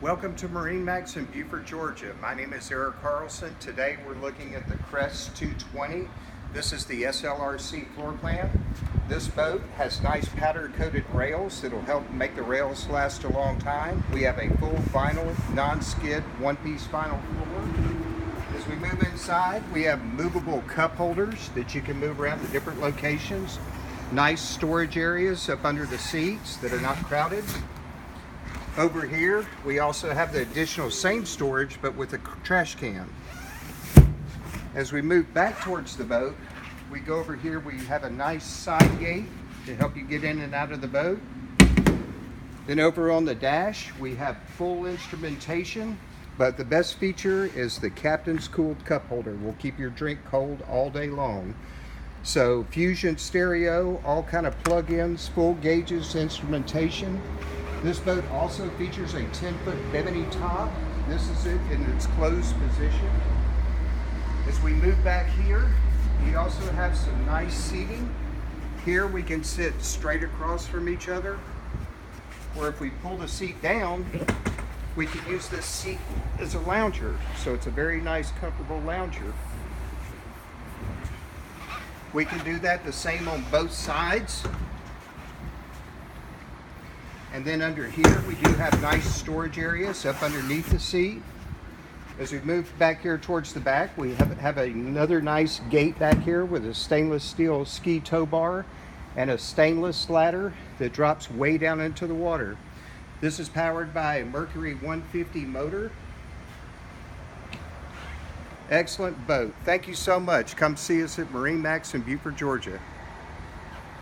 Welcome to MarineMax in Beaufort, Georgia. My name is Eric Carlson. Today we're looking at the Crest 220. This is the SLRC floor plan. This boat has nice powder coated rails that'll help make the rails last a long time. We have a full vinyl, non-skid, one-piece vinyl floor. As we move inside, we have movable cup holders that you can move around to different locations. Nice storage areas up under the seats that are not crowded. Over here, we also have the additional same storage, but with a trash can. As we move back towards the boat, we go over here, we have a nice side gate to help you get in and out of the boat. Then over on the dash, we have full instrumentation, but the best feature is the captain's cooled cup holder. Will keep your drink cold all day long. So fusion stereo, all kind of plug-ins, full gauges, instrumentation. This boat also features a 10-foot bimini top. This is it in its closed position. As we move back here, we also have some nice seating. Here we can sit straight across from each other, or if we pull the seat down, we can use this seat as a lounger. So it's a very nice, comfortable lounger. We can do that the same on both sides. And then under here, we do have nice storage areas up underneath the seat. As we move back here towards the back, we have another nice gate back here with a stainless steel ski tow bar and a stainless ladder that drops way down into the water. This is powered by a Mercury 150 motor. Excellent boat. Thank you so much. Come see us at MarineMax in Beaufort, Georgia.